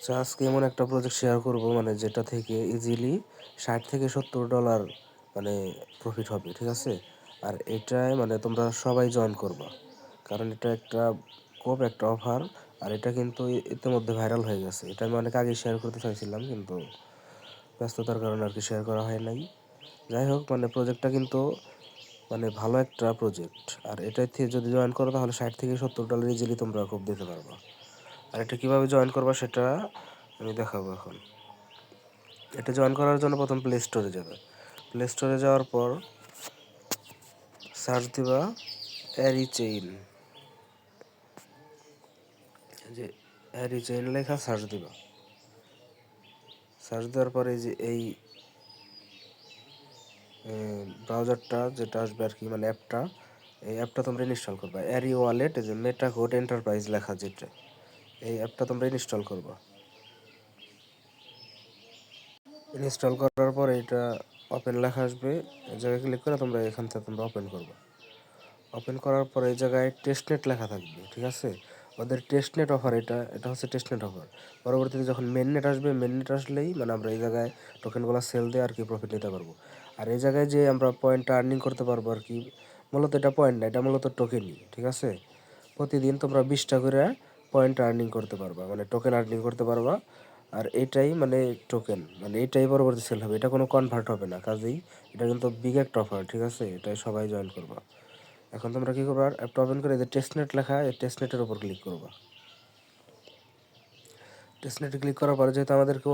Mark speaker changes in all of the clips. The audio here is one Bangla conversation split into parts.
Speaker 1: আচ্ছা, আজকে এমন একটা প্রজেক্ট শেয়ার করব মানে যেটা থেকে ইজিলি $60 থেকে $70 মানে প্রফিট হবে, ঠিক আছে। আর এটাই মানে তোমরা সবাই জয়েন করবা, কারণ এটা একটা অফার। আর এটা কিন্তু ইতিমধ্যে ভাইরাল হয়ে গেছে। এটা আমি অনেক আগে শেয়ার করতে চাইছিলাম, কিন্তু ব্যস্ততার কারণে আর কি শেয়ার করা হয় নাই। যাই হোক, মানে প্রজেক্টটা কিন্তু মানে ভালো একটা প্রজেক্ট। আর এটাই থেকে যদি জয়েন করো তাহলে $60 থেকে $70 ইজিলি তোমরা খুব দিতে পারবা। আর এটা কীভাবে জয়েন করবা সেটা আমি দেখাবো এখন। এটা জয়েন করার জন্য প্রথম প্লে স্টোরে যাবে। প্লে স্টোরে যাওয়ার পর সার্চ দিবা অ্যারি চেইন, যে অ্যারি চেইন লেখা সার্চ দিবা। সার্চ দেওয়ার পরে এই ব্রাউজারটা যেটা আসবে আর কি, মানে এই অ্যাপটা তোমরা ইনস্টল করবা। অ্যারি ওয়ালেট, যে মেটা কোড এন্টারপ্রাইজ লেখা যেটা, এই অ্যাপটা তোমরা ইনস্টল করবা। ইনস্টল করার পর এটা ওপেন লেখা আসবে, এই জায়গায় ক্লিক করে তোমরা এখান থেকে তোমরা ওপেন করবা। ওপেন করার পর এই জায়গায় টেস্টনেট লেখা থাকবে, ঠিক আছে। ওদের টেস্টনেট অফার, এটা হচ্ছে টেস্টনেট অফার। পরবর্তীতে যখন মেননেট আসবে, মেননেট আসলেই মানে আমরা এই জায়গায় টোকেনগুলো সেল দিয়ে আর কি প্রফিট নিতে পারবো। আর এই জায়গায় যে আমরা পয়েন্টটা আর্নিং করতে পারবো আর কি, মূলত এটা পয়েন্ট না, এটা মূলত টোকেনই, ঠিক আছে। প্রতিদিন তোমরা 20টা করে পয়েন্ট আর্নিং করতে পারবা, মানে টোকেন আর্নিং করতে পারবা। আর এটাই মানে টোকেন, মানে এটাই পরবর্তী সেল হবে, এটা কোনো কনভার্ট হবে না। কাজেই এটা কিন্তু বিগ একটা অফার, ঠিক আছে। এটাই সবাই জয়েন করবা। এখন তোমরা কী করবা, অ্যাপটা ওপেন করে যে টেস্টনেট লেখা, এই টেস্টনেটের উপর ক্লিক করবা। টেস্টনেটে ক্লিক করার পরে যেহেতু আমাদেরকে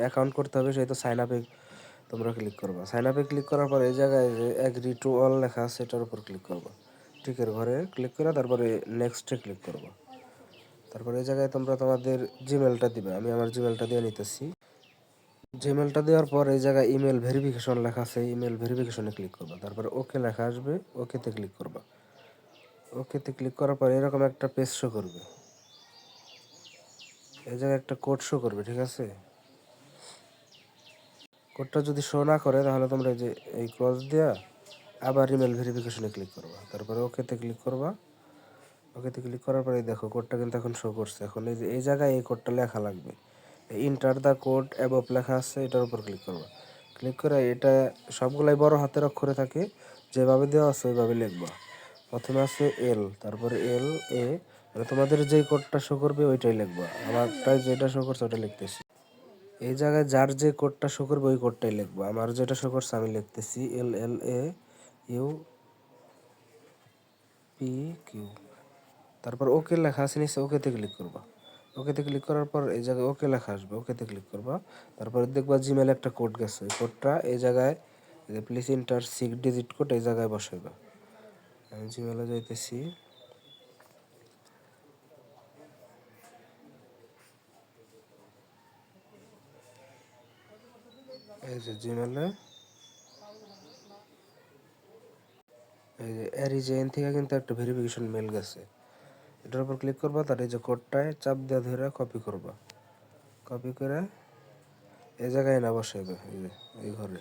Speaker 1: অ্যাকাউন্ট করতে হবে, সেহেতু সাইন আপে তোমরা ক্লিক করবা। সাইন আপে ক্লিক করার পরে এই জায়গায় যে অ্যাগ্রি টু অল লেখা আছে, এটার উপর ক্লিক করবা। টিকের ঘরে ক্লিক করে তারপরে নেক্সটে ক্লিক করবা। তারপরে এই জায়গায় তোমরা তোমাদের জিমেলটা দিবে। আমি আমার জিমেলটা দিয়ে নিতেছি। জিমেলটা দেওয়ার পর এই জায়গায় ইমেল ভেরিফিকেশন লেখা আছে, ইমেল ভেরিফিকেশনে ক্লিক করবা। তারপরে ওকে লেখা আসবে, ওকেতে ক্লিক করবা। ওকেতে ক্লিক করার পর এরকম একটা পেজ শো করবে, এই জায়গায় একটা কোড শো করবে, ঠিক আছে। কোডটা যদি শো না করে তাহলে তোমরা এই যে এই ক্রস দেওয়া আবার ইমেল ভেরিফিকেশনে ক্লিক করবা। তারপরে ওকেতে ক্লিক করবা। ওকেতে ক্লিক করার পরে দেখো কোডটা কিন্তু এখন শো করছে। এখন এই যে এই জায়গায় এই কোডটা লেখা লাগবে, ইন্টার দ্য কোড অ্যাবভ লেখা আছে, এটার উপর ক্লিক করবা। ক্লিক করে এটা সবগুলাই বড় হাতের অক্ষরে থাকে, যেভাবে দেওয়া আছে ওইভাবে লিখবা। প্রথমে আছে এল, তারপরে এল এ, মানে তোমাদের যেই কোডটা শো করবে ওইটাই লিখবা। আমারটাই যেটা শো করছে ওটা লিখতেছি। এই জায়গায় যার যে কোডটা শো করবে ওই কোডটাই লিখবো। আমার যেটা শো করছে আমি লিখতেছি LLAUPQ। তারপর ওকে লেখা আছে নিচে, ওকেতে ক্লিক করবা। ওকেতে ক্লিক করার পর এই জায়গায় ওকে লেখা আসবে, ওকেতে ক্লিক করবা। তারপরে দেখবা জিমেলে একটা কোড গেছে, ওই কোডটা এই জায়গায় প্লিজ ইন্টার 6 ডিজিট কোড এই জায়গায় বসাইবা। আমি জিমেলে যাইতেছি। এই যে জিমেলে এই যে অ্যারিজেন থেকে কিন্তু একটা ভেরিফিকেশন মেল গেছে, এটার উপর ক্লিক করবা। তার এই যে কোডটায় চাপ দেওয়া ধরে কপি করবা। কপি করে এই জায়গায় না বসাইবে, এই যে এই ঘরে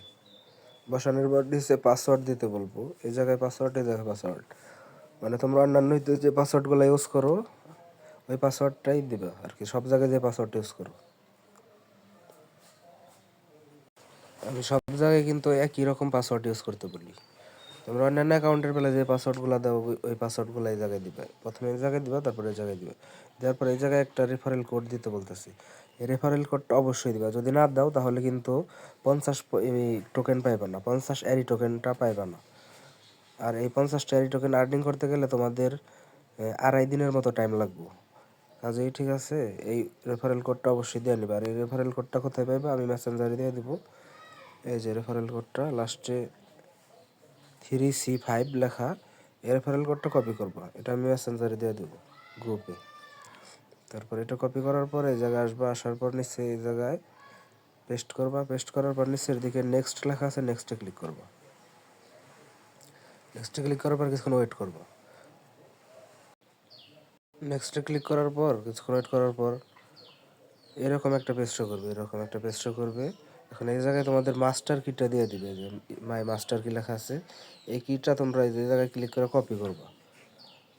Speaker 1: বসানোর পর নিচে পাসওয়ার্ড দিতে বলবো। এই জায়গায় পাসওয়ার্ড, এই জায়গায় পাসওয়ার্ড, মানে তোমরা অন্যান্য যে পাসওয়ার্ডগুলো ইউজ করো ওই পাসওয়ার্ডটাই দিবা আর কি। সব জায়গায় যে পাসওয়ার্ড ইউজ করো, আমি সব জায়গায় কিন্তু একই রকম পাসওয়ার্ড ইউজ করতে বলি। তোমরা অন্যান্য অ্যাকাউন্টের বেলা যে পাসওয়ার্ডগুলো দাও ওই পাসওয়ার্ডগুলো এই জায়গায় দিবে। প্রথমে এই জায়গায় দিবা, তারপরে এই জায়গায় দিবে। দেওয়ার পর এই জায়গায় একটা রেফারেল কোড দিতে বলতেছি। এই রেফারেল কোডটা অবশ্যই দিবা। যদি না দাও তাহলে কিন্তু 50 টোকেন পাইবা না, 50 অ্যারি টোকেনটা পাইবা না। আর এই 50টা অ্যারি টোকেন আর্নিং করতে গেলে তোমাদের 2.5 দিনের মতো টাইম লাগবে। কাজেই ঠিক আছে, এই রেফারেল কোডটা অবশ্যই দিয়ে নিবা। আর এই রেফারেল কোডটা কোথায় পাইবা, আমি মেসেঞ্জারে দিয়ে দিব। এই যে রেফারেল কোডটা লাস্টে 3C5 লেখা, এই রেফারেল কোডটা কপি করবা। এটা আমি মেসেঞ্জারে দিয়ে দেবো গ্রুপে। তারপর এটা কপি করার পর এই জায়গায় আসবা, আসার পর নিচে এই জায়গায় পেস্ট করবা। পেস্ট করার পর নিচের দিকে নেক্সট লেখা আছে, নেক্সটে ক্লিক করবা। নেক্সটে ক্লিক করার পর কিছুক্ষণ ওয়েট করবা। নেক্সটে ক্লিক করার পর কিছুক্ষণ ওয়েট করার পর এরকম একটা পেজ শো করবে, এরকম একটা পেজ শো করবে। এখন এই জায়গায় তোমাদের মাস্টার কিটা দিয়ে দিবে, যে মাই মাস্টার কি লেখা আছে, এই কিটা তোমরা এই জায়গায় ক্লিক করে কপি করবা।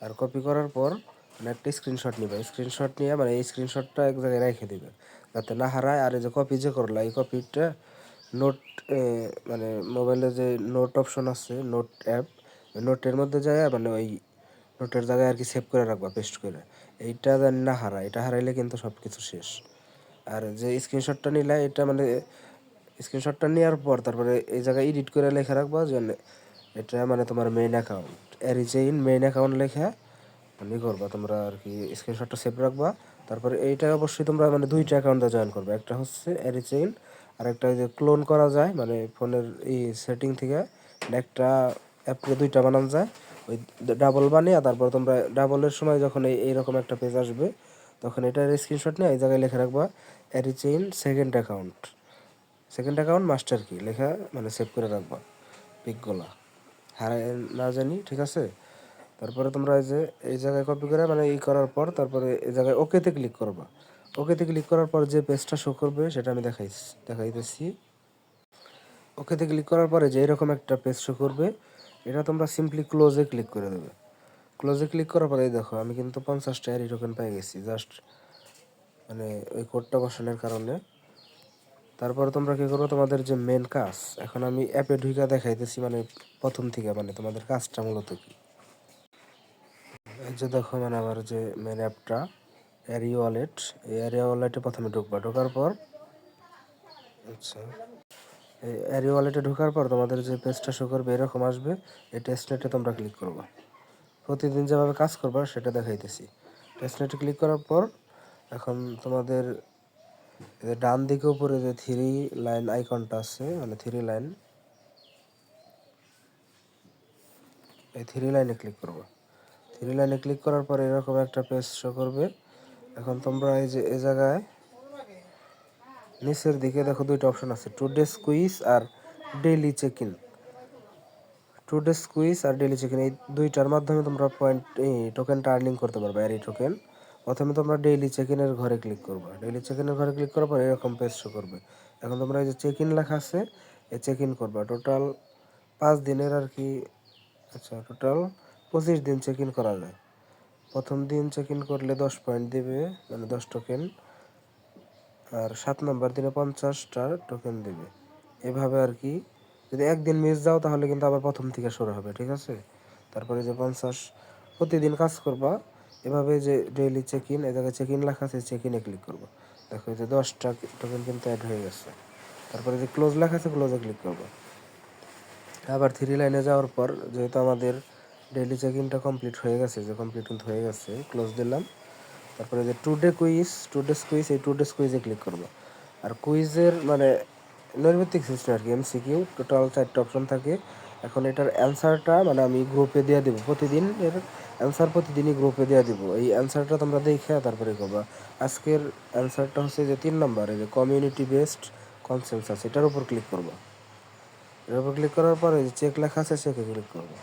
Speaker 1: আর কপি করার পর মানে একটা স্ক্রিনশট নিবে, স্ক্রিনশট নিয়ে মানে এই স্ক্রিনশটটা এক জায়গায় রেখে দিবে যাতে না হারায়। আর এই যে কপি যে করলা এই কপিটা নোট মানে মোবাইলে যে নোট অপশন আছে, নোট অ্যাপ, ওই নোটের মধ্যে যায় মানে ওই নোটের জায়গায় আর কি সেভ করে রাখবা পেস্ট করে। এইটা যেন না হারায়, এটা হারাইলে কিন্তু সব কিছু শেষ। আর যে স্ক্রিনশটটা নিলা এটা মানে স্ক্রিনশটটা নেওয়ার পর তারপরে এই জায়গায় এডিট করে লেখা রাখবা যে এটা মানে তোমার মেইন অ্যাকাউন্ট, এরিচেইন মেইন অ্যাকাউন্ট লেখা মানে করবা তোমরা আর কি। স্ক্রিনশটটা সেভ রাখবা। তারপরে এইটা অবশ্যই তোমরা মানে দুইটা অ্যাকাউন্টে জয়েন করবে, একটা হচ্ছে এরিচেইন আর একটা ওই যে ক্লোন করা যায় মানে ফোনের এই সেটিং থেকে একটা অ্যাপে দুইটা বানানো যায়, ওই ডাবল বানিয়ে তারপর তোমরা ডাবলের সময় যখন এইরকম একটা পেজ আসবে তখন এটার স্ক্রিনশট নিয়ে এই জায়গায় লেখা রাখবা এরিচেইন second account, second account master কি লেখা মানে সেভ করে রাখবা পিকগুলা হারায় না জানি, ঠিক আছে। তারপরে তোমরা এই যে এই জায়গায় কপি করে মানে ই করার পর তারপরে এই জায়গায় ওকেতে ক্লিক করবা। ওকেতে ক্লিক করার পর যে পেজটা শো করবে সেটা আমি দেখাইতেছি। ওকেতে ক্লিক করার পরে যে এরকম একটা পেজ শো করবে, এটা তোমরা সিম্পলি ক্লোজে ক্লিক করে দেবে। ক্লোজে ক্লিক করার পরে দেখো আমি কিন্তু 50টা এরি টোকেন পেয়ে গেছি জাস্ট মানে ওই কোডটা বসানোর কারণে। তারপরে তোমরা কী করবো, তোমাদের যে মেন কাজ, এখন আমি অ্যাপে ঢুকে দেখাইতেছি মানে প্রথম থেকে মানে তোমাদের কাজটা মূলত কি। এই যে দেখো মানে আমার যে মেন অ্যাপটা এরি ওয়ালেট, এই এরি ওয়ালেটে প্রথমে ঢুকবা। ঢোকার পর আচ্ছা এই এরি ওয়ালেটে ঢোকার পর তোমাদের যে পেজটা শো করবে এরকম আসবে। এই টেস্টনেটে তোমরা ক্লিক করবা। প্রতিদিন যেভাবে কাজ করবা সেটা দেখাইতেছি। টেস্টনেটে ক্লিক করার পর এখন তোমাদের ডান দিকে উপরে যে থ্রি লাইন আইকনটা আছে মানে থ্রি লাইন, এই থ্রি লাইনে ক্লিক করবো। থ্রি লাইনে ক্লিক করার পর এরকম একটা পেজ শো করবে। এখন তোমরা এই যে এই জায়গায় নিচের দিকে দেখো দুইটা অপশন আছে, টুডেস কুইজ আর daily check in. Today's quiz আর ডেইলি চেক ইন এই দুইটার মাধ্যমে তোমরা পয়েন্ট এই টোকেনটা আর্নিং করতে পারবে। আর এই টোকেন প্রথমে তোমরা ডেইলি চেক ইনের ঘরে ক্লিক করবে। ডেইলি চেক ইনের ঘরে ক্লিক করার পর এরকম পেজ শো করবে। এখন তোমরা এই যে চেক ইন লেখা আছে এই চেক ইন করবা। টোটাল 5 দিনের আর কি, আচ্ছা টোটাল 25 দিন চেক ইন করা যায়। প্রথম দিন চেক ইন করলে 10 পয়েন্ট দেবে মানে 10 টোকেন, আর 7 নম্বর দিনে 50টা টোকেন দেবে। এভাবে আর কি যদি একদিন মিস যাও তাহলে কিন্তু আবার প্রথম থেকে শুরু হবে, ঠিক আছে। তারপরে যে 50 প্রতিদিন কাজ করবা এভাবে। যে ডেইলি চেক ইন এই জায়গায় চেক ইন লেখা আছে, চেক ইনে ক্লিক করবো। দেখো যে 10টা টোকেন কিন্তু অ্যাড হয়ে গেছে। তারপরে যে ক্লোজ লেখা আছে ক্লোজে ক্লিক করবো। আবার থ্রি লাইনে যাওয়ার পর যেহেতু আমাদের ডেইলি চেক ইনটা কমপ্লিট হয়ে গেছে, যে কমপ্লিট হয়ে গেছে ক্লোজ দিলাম। তারপরে যে টুডেস কুইজ এই টুডেস কুইজে ক্লিক করবো। আর কুইজের মানে নৈর্মিত্তিক সিস্টেম আর কি, এমসিকিউ টোটাল 4টা অপশন থাকে। এখন এটার অ্যান্সারটা মানে আমি গ্রুপে দিয়ে দেবো প্রতিদিন, এর অ্যান্সার প্রতিদিনই গ্রুপে দিয়ে দিব। এই অ্যান্সারটা তোমরা দেখে তারপরে করবা। আজকের অ্যান্সারটা হচ্ছে যে 3 নম্বরে যে কমিউনিটি বেসড কনসেনসাস, এটার উপর ক্লিক করবো। এর উপর ক্লিক করার পরে যে চেক লেখা আছে চেকে ক্লিক করবো।